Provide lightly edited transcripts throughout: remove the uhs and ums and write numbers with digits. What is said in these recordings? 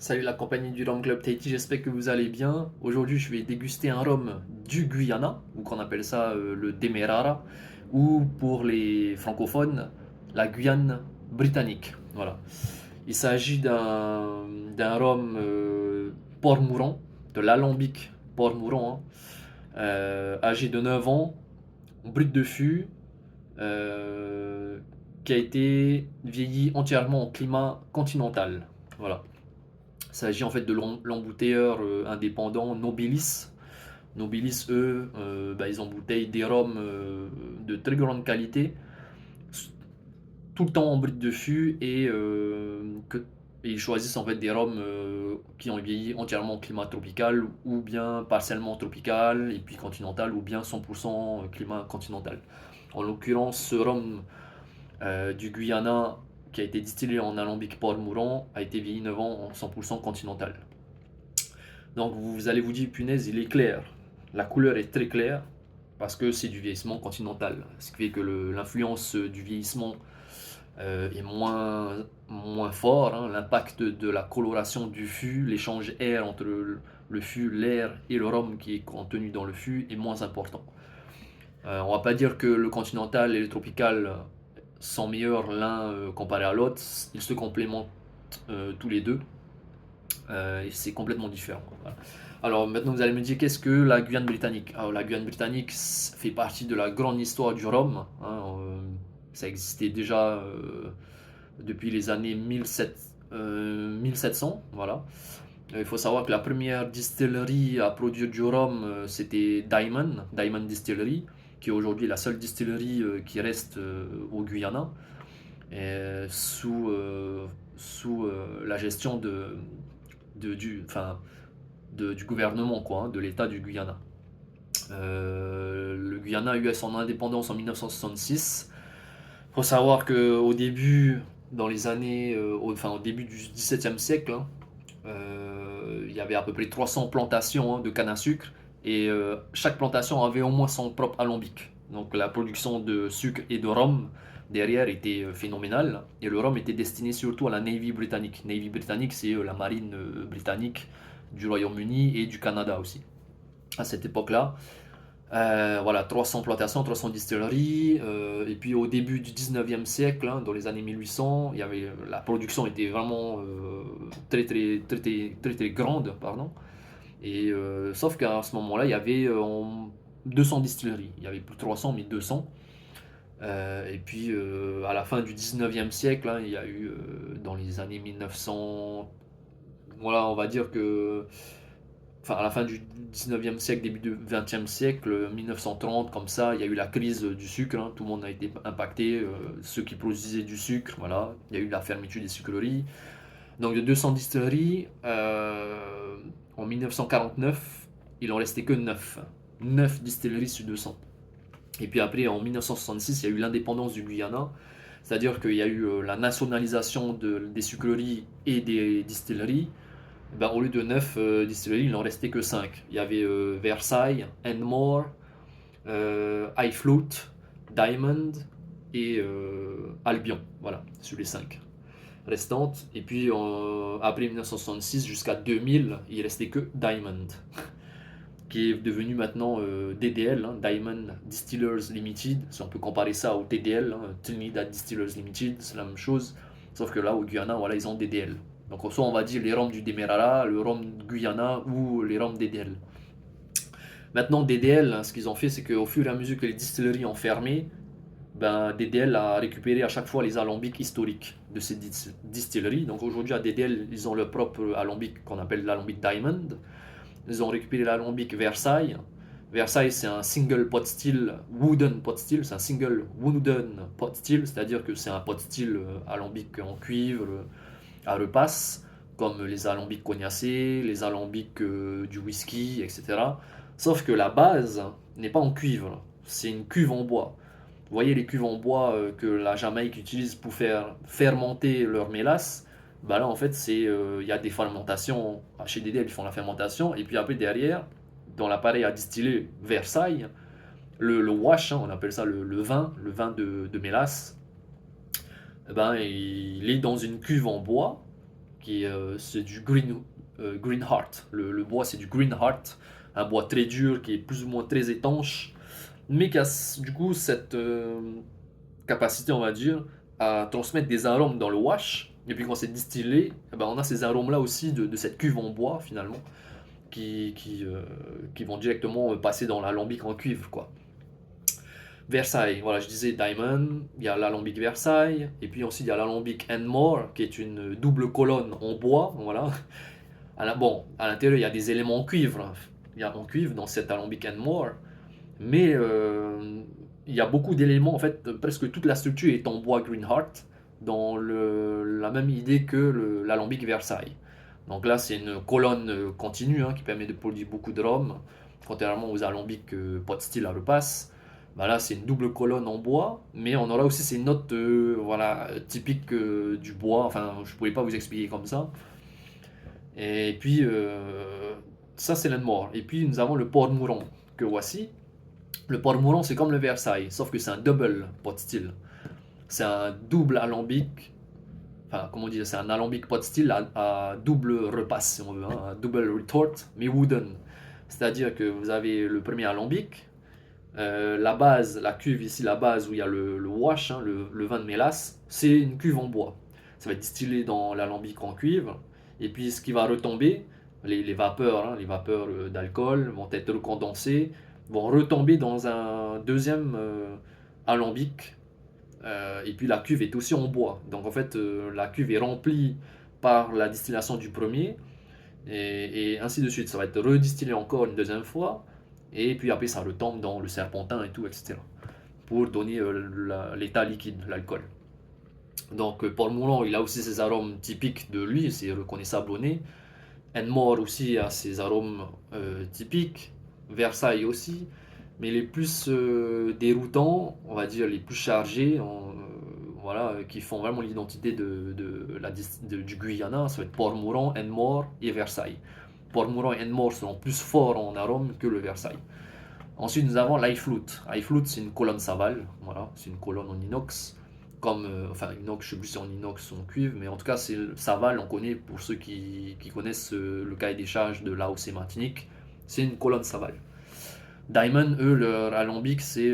Salut la compagnie du Rhum Club Tahiti, j'espère que vous allez bien. Aujourd'hui, je vais déguster un rhum du Guyana, ou qu'on appelle ça le Demerara, ou pour les francophones, la Guyane britannique. Voilà. Il s'agit d'un rhum Port-Mouron, de l'alambic Port-Mouron, âgé de 9 ans, brut de fût, euh, qui a été vieilli entièrement en climat continental. Voilà. Il s'agit en fait de l'embouteilleur indépendant Nobilis. Nobilis, eux, ils embouteillent des rhums de très grande qualité, tout le temps en brut de fût, et ils choisissent en fait des rhums qui ont vieilli entièrement en climat tropical, ou bien partiellement tropical, et puis continental, ou bien 100% climat continental. En l'occurrence, ce rhum du Guyana, qui a été distillé en alambic Port-Mouron, a été vieilli 9 ans en 100% continental. Donc vous allez vous dire, punaise, il est clair. La couleur est très claire parce que c'est du vieillissement continental. Ce qui fait que l'influence du vieillissement est moins fort, hein. L'impact de la coloration du fût, l'échange air entre le fût, l'air et le rhum qui est contenu dans le fût est moins important. On va pas dire que le continental et le tropical sont meilleurs l'un comparé à l'autre. Ils se complémentent tous les deux. Et c'est complètement différent. Voilà. Alors maintenant vous allez me dire qu'est-ce que la Guyane britannique. Alors la Guyane britannique fait partie de la grande histoire du rhum, hein. Ça existait déjà depuis les années 1700. Voilà. Il faut savoir que la première distillerie à produire du rhum, c'était Diamond Distillery, qui est aujourd'hui la seule distillerie qui reste au Guyana, sous la gestion du gouvernement, quoi, hein, de l'État du Guyana. Le Guyana a eu son indépendance en 1966. Il faut savoir qu'au début, dans les années, au début du XVIIe siècle, hein, il y avait à peu près 300 plantations, hein, de canne à sucre, et chaque plantation avait au moins son propre alambic. Donc la production de sucre et de rhum derrière était phénoménale, et le rhum était destiné surtout à la Navy britannique. Navy britannique, c'est la marine britannique du Royaume-Uni et du Canada aussi. À cette époque-là, voilà, 300 plantations, 300 distilleries. Et puis au début du 19e siècle, hein, dans les années 1800, la production était vraiment très grande. Pardon. Sauf qu'à ce moment-là, il y avait 200 distilleries. Il y avait plus de 300, mais 200. Et puis à la fin du 19e siècle, hein, il y a eu dans les années 1900, voilà, on va dire que à la fin du 19e siècle, début du 20e siècle, 1930, comme ça, il y a eu la crise du sucre, hein. Tout le monde a été impacté, ceux qui produisaient du sucre, voilà, il y a eu la fermeture des sucreries. Donc de 200 distilleries, en 1949, il en restait que 9. 9 distilleries sur 200. Et puis après, en 1966, il y a eu l'indépendance du Guyana, c'est-à-dire qu'il y a eu la nationalisation des sucreries et des distilleries. Ben, au lieu de 9 distilleries, il n'en restait que 5. Il y avait Versailles, Enmore, Highfloat, Diamond et Albion. Voilà, sur les 5 restantes. Et puis après 1966 jusqu'à 2000, il restait que Diamond, qui est devenu maintenant DDL, hein, Diamond Distillers Limited. Si on peut comparer ça au TDL, hein, Trinidad Distillers Limited, c'est la même chose. Sauf que là, au Guyana, voilà, ils ont DDL. Donc soit on va dire les rhums du Demerara, le rhum Guyana ou les rhums DDL. Maintenant, DDL, hein, ce qu'ils ont fait, c'est qu'au fur et à mesure que les distilleries ont fermé, ben, DDL a récupéré à chaque fois les alambics historiques de ces distilleries. Donc aujourd'hui, à DDL, ils ont leur propre alambic qu'on appelle l'alambic Diamond. Ils ont récupéré l'alambic Versailles. Versailles, c'est un single pot still, wooden pot still, c'est un single wooden pot still, c'est-à-dire que c'est un pot still alambic en cuivre à repasse, comme les alambics cognacés, les alambics du whisky, etc. Sauf que la base n'est pas en cuivre, c'est une cuve en bois. Vous voyez les cuves en bois que la Jamaïque utilise pour faire fermenter leur mélasse. Bah là en fait il y a des fermentations chez DDL, ils font la fermentation et puis après derrière dans l'appareil à distiller Versailles, le wash, hein, on appelle ça le vin de mélasse. Eh ben, il est dans une cuve en bois c'est du green heart. Le bois, c'est du green heart, un bois très dur qui est plus ou moins très étanche, mais qui a du coup cette capacité, on va dire, à transmettre des arômes dans le wash. Et puis quand c'est distillé, eh ben, on a ces arômes-là aussi de cette cuve en bois finalement, qui vont directement passer dans l'alambic en cuivre, quoi. Versailles, voilà, je disais Diamond, il y a l'alambic Versailles, et puis ensuite il y a l'alambic More, qui est une double colonne en bois, voilà. Bon, à l'intérieur il y a des éléments en cuivre, il y a en cuivre dans cet alambic More, mais il y a beaucoup d'éléments, en fait, presque toute la structure est en bois Greenheart, dans la même idée que l'alambic Versailles. Donc là, c'est une colonne continue hein, qui permet de produire beaucoup de rhum, contrairement aux alambics pot still à repasse. Bah là, c'est une double colonne en bois, mais on aura aussi ces notes voilà, typiques du bois. Enfin, je ne pouvais pas vous expliquer comme ça. Et puis, ça, c'est l'Enmore. Et puis, nous avons le port mourant que voici. Le port mourant, c'est comme le Versailles, sauf que c'est un double pot still. C'est un double alambic. Enfin, comment dire, c'est un alambic pot still à double repasse, si on veut, hein, un double retort, mais wooden. C'est-à-dire que vous avez le premier alambic, la base, la cuve ici, la base où il y a le wash, hein, le vin de mélasse, c'est une cuve en bois. Ça va être distillé dans l'alambic en cuivre. Et puis ce qui va retomber, les vapeurs, hein, les vapeurs d'alcool vont être recondensées, vont retomber dans un deuxième alambic. Et puis la cuve est aussi en bois. Donc en fait, la cuve est remplie par la distillation du premier. Et ainsi de suite. Ça va être redistillé encore une deuxième fois. Et puis après, ça retombe dans le serpentin et tout, etc. Pour donner l'état liquide, l'alcool. Donc Paul Moulin, il a aussi ses arômes typiques de lui, c'est reconnaissable au nez. Enmore aussi a ses arômes typiques. Versailles aussi. Mais les plus déroutants, on va dire les plus chargés, voilà, qui font vraiment l'identité du Guyana, ça va être Port-Mouron, Enmore et Versailles. Port-Mouron et Enmore seront plus forts en arôme que le Versailles. Ensuite, nous avons l'iFlute. iFlute, c'est une colonne Saval, voilà, c'est une colonne en inox, comme, enfin inox, je sais plus si c'est en inox ou en cuivre, mais en tout cas, c'est Saval, on connaît pour ceux qui connaissent le cahier des charges de l'AOC Martinique, c'est une colonne Saval. Diamond, eux, leur alambic, c'est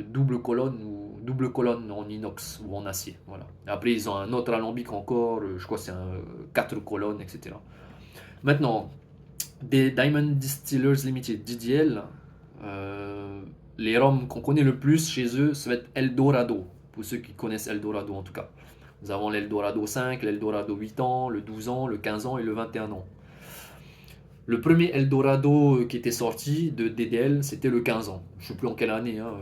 double colonne en inox ou en acier. Voilà. Après, ils ont un autre alambic encore, je crois que c'est un 4 colonnes, etc. Maintenant, des Diamond Distillers Limited, DDL, euh, les rhums qu'on connaît le plus chez eux, ça va être Eldorado, pour ceux qui connaissent Eldorado en tout cas. Nous avons l'Eldorado 5, l'Eldorado 8 ans, le 12 ans, le 15 ans et le 21 ans. Le premier Eldorado qui était sorti de DDL, c'était le 15 ans. Je ne sais plus en quelle année. Hein.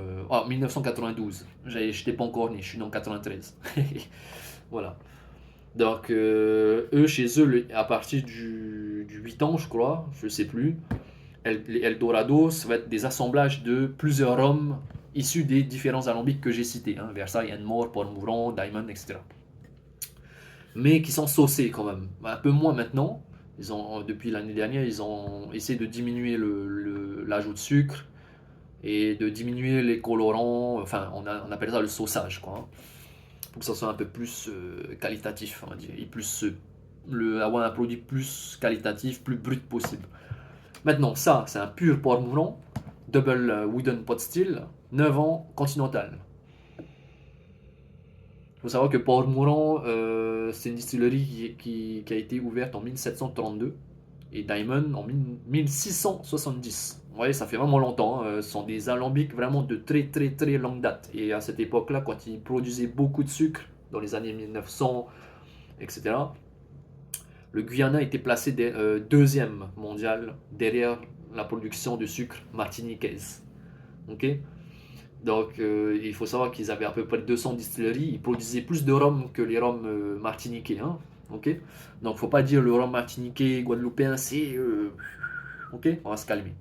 1992. Je n'étais pas encore né, je suis né en 93. Voilà. Donc, eux, chez eux, à partir du 8 ans, je crois, je ne sais plus, les Eldorado, ça va être des assemblages de plusieurs rhums issus des différents alambics que j'ai cités. Hein, Versailles, Enmore, Port-Mouron, Diamond, etc. Mais qui sont saucés quand même. Un peu moins maintenant. Depuis l'année dernière, ils ont essayé de diminuer l'ajout de sucre et de diminuer les colorants. Enfin, on appelle ça le sauçage, quoi. Hein, pour que ça soit un peu plus qualitatif, on va dire. Et plus, avoir un produit plus qualitatif, plus brut possible. Maintenant, ça, c'est un pur port moulin, double wooden pot still, 9 ans, continental. Il faut savoir que Port-Mouron, c'est une distillerie qui a été ouverte en 1732 et Diamond en 1670. Vous voyez, ça fait vraiment longtemps. Hein. Ce sont des alambics vraiment de très très très longue date. Et à cette époque-là, quand ils produisaient beaucoup de sucre, dans les années 1900, etc., le Guyana était placé deuxième mondial derrière la production de sucre martiniquaise. Ok. Donc, il faut savoir qu'ils avaient à peu près 200 distilleries. Ils produisaient plus de rhum que les rhums martiniquais. Hein, ok. Donc, faut pas dire le rhum martiniquais, guadeloupéen, c'est. Ok, on va se calmer.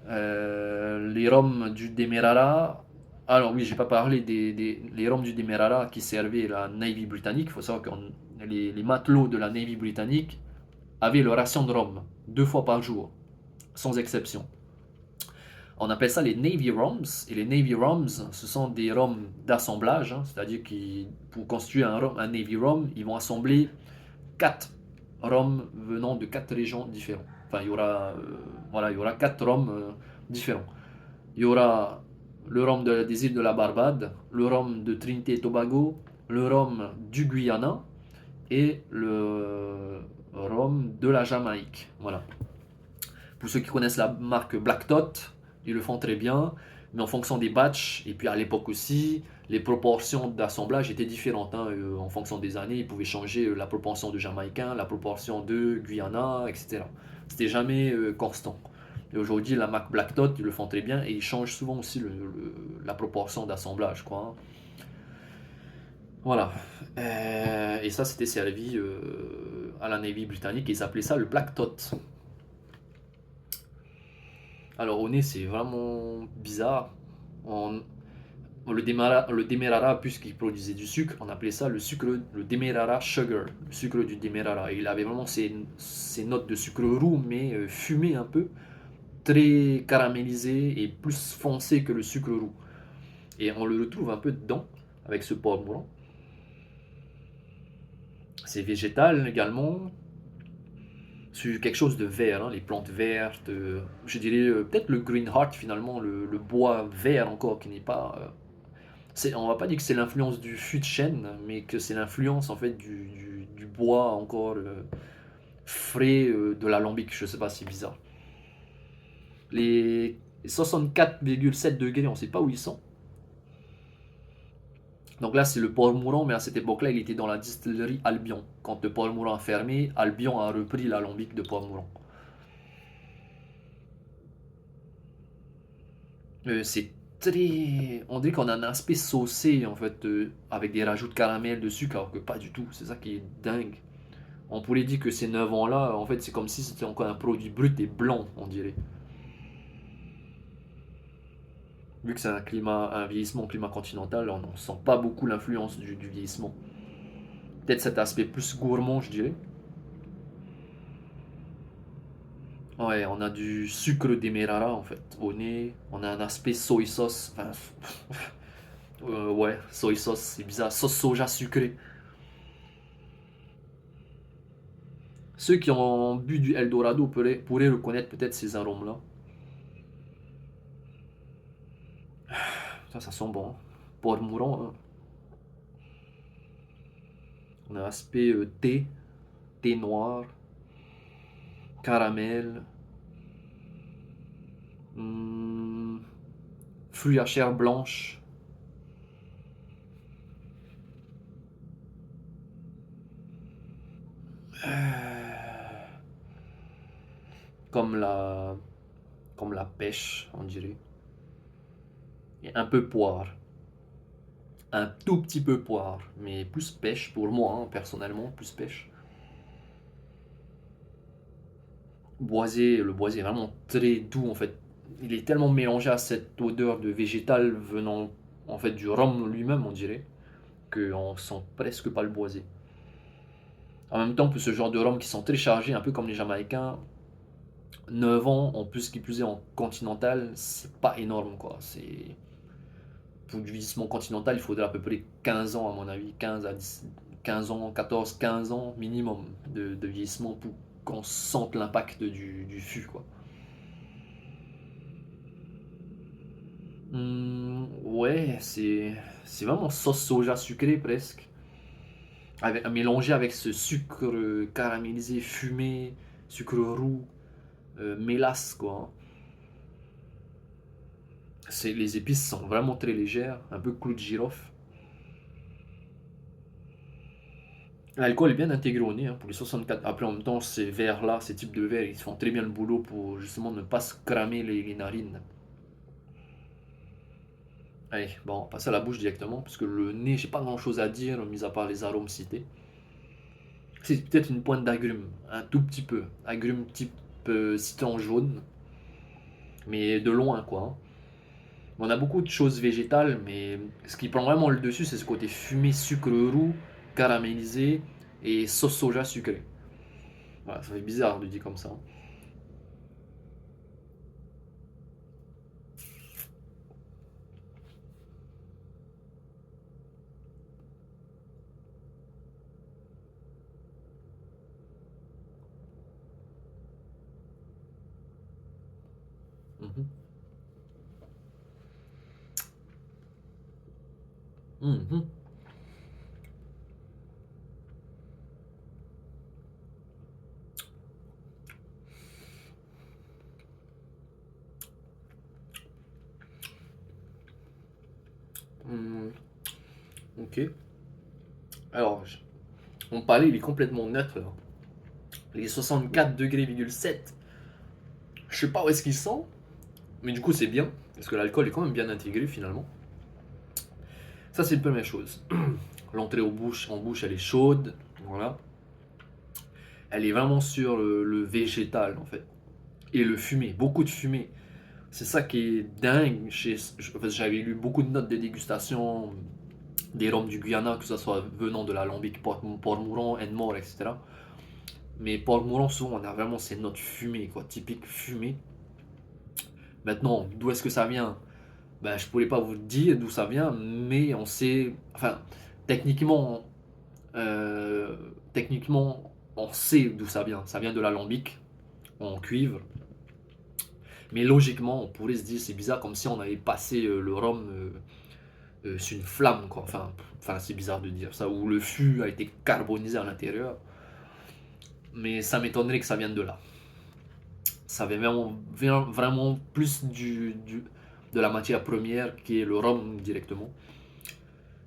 Les rhums du Demerara. Alors, oui, j'ai pas parlé les rhums du Demerara qui servaient la Navy britannique. Il faut savoir que les matelots de la Navy britannique avaient leur ration de rhum 2 fois par jour, sans exception. On appelle ça les Navy Rums. Et les Navy Rums, ce sont des rums d'assemblage. Hein, c'est-à-dire que pour constituer un Navy Rum, ils vont assembler 4 rhums venant de 4 régions différentes. Enfin, il y aura 4 rhums différents. Il y aura le rhum des îles de la Barbade, le rhum de Trinité et Tobago, le rhum du Guyana et le rhum de la Jamaïque. Voilà. Pour ceux qui connaissent la marque Black Tot, ils le font très bien, mais en fonction des batchs, et puis à l'époque aussi, les proportions d'assemblage étaient différentes. Hein. En fonction des années, ils pouvaient changer la proportion de Jamaïcain, la proportion de Guyana, etc. C'était jamais constant. Et aujourd'hui, la marque Black Tot, ils le font très bien, et ils changent souvent aussi la proportion d'assemblage, quoi. Hein. Voilà. Et ça, c'était servi à la Navy britannique, et ils appelaient ça le Black Tot. Alors au nez, c'est vraiment bizarre. On- le Demerara, puisqu'il produisait du sucre, on appelait ça le Demerara Sugar, le sucre du Demerara. Et il avait vraiment ces notes de sucre roux, mais fumé un peu, très caramélisé et plus foncé que le sucre roux. Et on le retrouve un peu dedans, avec ce porc mourant. C'est végétal également, sur quelque chose de vert, hein, les plantes vertes, je dirais peut-être le green heart finalement, le bois vert encore qui n'est pas on va pas dire que c'est l'influence du fût de chêne, mais que c'est l'influence en fait du bois encore frais de l'alambic. Je sais pas, c'est bizarre. Les 64,7 degrés, on sait pas où ils sont. Donc là, c'est le port mourant, mais à cette époque-là, il était dans la distillerie Albion. Quand le port mourant a fermé, Albion a repris l'alambic de port mourant. C'est très. On dirait qu'on a un aspect saucé en fait, avec des rajouts de caramel, de sucre, alors que pas du tout. C'est ça qui est dingue. On pourrait dire que ces 9 ans-là, en fait, c'est comme si c'était encore un produit brut et blanc, on dirait. Vu que c'est un vieillissement climat continental, on ne sent pas beaucoup l'influence du vieillissement. Peut-être cet aspect plus gourmand, je dirais. Ouais, on a du sucre demerara en fait au nez. On a un aspect soy sauce. Enfin, ouais, soy sauce, c'est bizarre. Sauce soja sucrée. Ceux qui ont bu du Eldorado pourraient reconnaître peut-être ces arômes-là. Ça sent bon. Hein. Porc mourant, hein. On a un aspect thé noir, caramel, hmm, fruits à chair blanche, comme la, comme la pêche, on dirait. Et un peu poire. Un tout petit peu poire, mais plus pêche pour moi, hein, personnellement, plus pêche. Boisé, le boisé est vraiment très doux en fait. Il est tellement mélangé à cette odeur de végétal venant en fait du rhum lui-même, on dirait, qu'on sent presque pas le boisé. En même temps, pour ce genre de rhum qui sont très chargés, un peu comme les Jamaïcains, 9 ans, en plus qui plus est en continental, c'est pas énorme quoi. C'est pour du vieillissement continental, il faudrait à peu près 15 ans à mon avis, 15 à 10, 15 ans, 14, 15 ans minimum de vieillissement pour qu'on sente l'impact du fût quoi. Ouais, c'est vraiment sauce soja sucrée presque, mélangé avec ce sucre caramélisé, fumé, sucre roux, mélasse quoi. Les épices sont vraiment très légères, un peu clou de girofle. L'alcool est bien intégré au nez hein, pour les 64. Après, en même temps, ces verres-là, ces types de verres, ils font très bien le boulot pour justement ne pas se cramer les narines. Allez, bon, on passe à la bouche directement, parce que le nez, j'ai pas grand-chose à dire, mis à part les arômes cités. C'est peut-être une pointe d'agrumes, un tout petit peu. Agrumes type citron jaune, mais de loin quoi. Hein. On a beaucoup de choses végétales, mais ce qui prend vraiment le dessus, c'est ce côté fumé, sucre roux, caramélisé et sauce soja sucrée. Voilà, ça fait bizarre de dire comme ça. Mhm. Mhm. Mhm. Ok. Alors, mon palais, il est complètement neutre là. Il est 64 degrés, 7. Je sais pas où est-ce qu'il sent, mais du coup, c'est bien. Parce que l'alcool est quand même bien intégré finalement. Ça, c'est une première chose. L'entrée en bouche, elle est chaude. Voilà. Elle est vraiment sur le végétal en fait. Et le fumé, beaucoup de fumée. C'est ça qui est dingue. J'avais lu beaucoup de notes de dégustation des rhums du Guyana, que ce soit venant de l'alambic Port-Mouron, Enmore, etc. Mais Port-Mouron, souvent, on a vraiment ces notes fumées, quoi, typique fumée. Maintenant, d'où est-ce que ça vient? Ben, je pourrais pas vous dire d'où ça vient, mais on sait. Enfin, techniquement, euh, techniquement, on sait d'où ça vient. Ça vient de l'alambic en cuivre. Mais logiquement, on pourrait se dire, c'est bizarre, comme si on avait passé le rhum sur une flamme, quoi. Enfin, c'est bizarre de dire ça, où le fût a été carbonisé à l'intérieur. Mais ça m'étonnerait que ça vienne de là. Ça vient vraiment plus de la matière première qui est le rhum directement.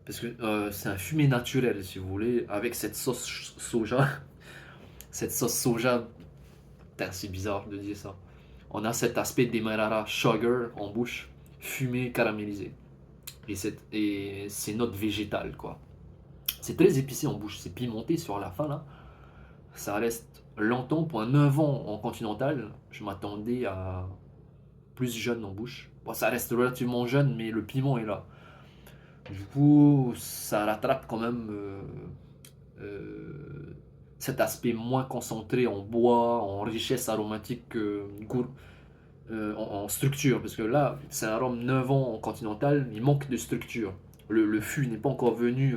Parce que c'est un fumé naturel, si vous voulez, avec cette sauce soja. Cette sauce soja, putain, c'est bizarre de dire ça. On a cet aspect demerara sugar en bouche, fumé caramélisé. Et c'est note végétale, quoi. C'est très épicé en bouche, c'est pimenté sur la fin, là. Ça reste longtemps. Pour un 9 ans en continental, je m'attendais à plus jeune en bouche. Bon, ça reste relativement jeune, mais le piment est là. Du coup, ça rattrape quand même cet aspect moins concentré en bois, en richesse aromatique, en structure. Parce que là, c'est un rhum 9 ans en continental, il manque de structure. Le fût n'est pas encore venu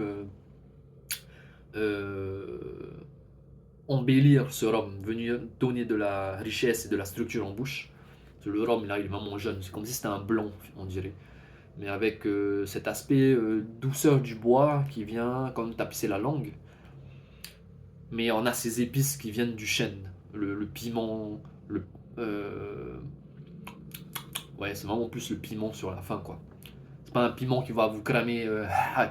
euh, embellir ce rhum, venu donner de la richesse et de la structure en bouche. Le rhum, là, il est vraiment jeune. C'est comme si c'était un blanc, on dirait. Mais avec cet aspect douceur du bois qui vient comme tapisser la langue. Mais on a ces épices qui viennent du chêne, le piment, le, euh, ouais, c'est vraiment plus le piment sur la fin, quoi. C'est pas un piment qui va vous cramer,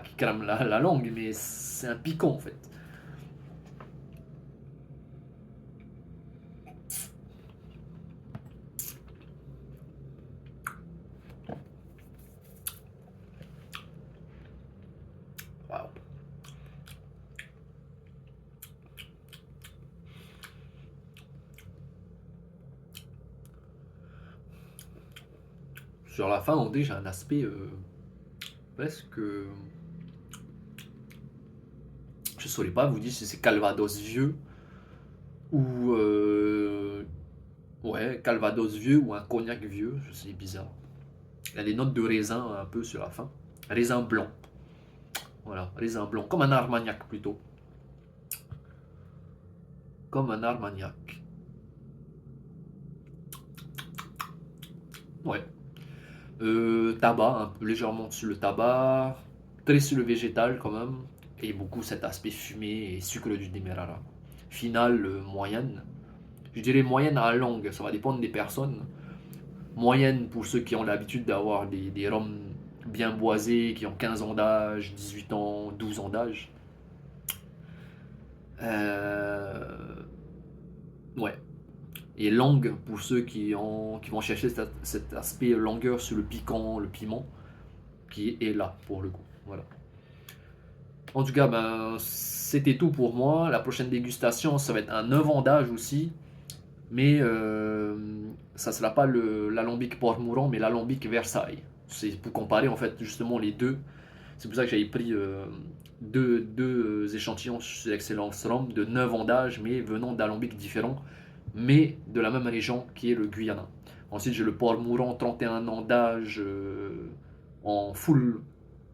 qui crame la langue, mais c'est un piquant en fait. Wow. Sur la fin, on dit j'ai un aspect presque, je saurais pas vous dire si c'est Calvados vieux ou ouais, Calvados vieux ou un cognac vieux, c'est bizarre. Il y a des notes de raisin un peu sur la fin. Raisin blanc. Voilà, raisin blanc. Comme un armagnac plutôt. Comme un armagnac. Ouais. Tabac, un peu légèrement sur le tabac. Très sur le végétal quand même. Et beaucoup cet aspect fumé et sucre du Demerara. Finale moyenne. Je dirais moyenne à longue, ça va dépendre des personnes. Moyenne pour ceux qui ont l'habitude d'avoir des rhums bien boisés, qui ont 15 ans d'âge, 18 ans, 12 ans d'âge. Euh, ouais. Et langue pour ceux qui vont chercher cet aspect longueur sur le piquant, le piment, qui est là pour le coup. Voilà. En tout cas, ben, c'était tout pour moi. La prochaine dégustation, ça va être un 9 ans d'âge aussi. Mais ça ne sera pas l'alambic Port-Mouron, mais l'alambic Versailles. C'est pour comparer en fait justement les deux. C'est pour ça que j'avais pris deux échantillons sur l'excellence rhum de 9 ans d'âge, mais venant d'alambics différents, mais de la même région qui est le Guyana. Ensuite, j'ai le Port-Mouron, 31 ans d'âge, en full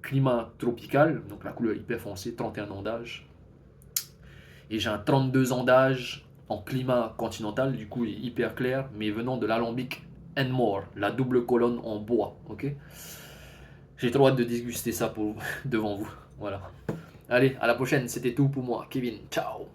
climat tropical, donc la couleur hyper foncée, 31 ans d'âge. Et j'ai un 32 ans d'âge en climat continental, du coup il est hyper clair, mais venant de l'alambic and more, la double colonne en bois, ok? J'ai trop hâte de déguster ça devant vous, voilà. Allez, à la prochaine, c'était tout pour moi, Kevin, ciao!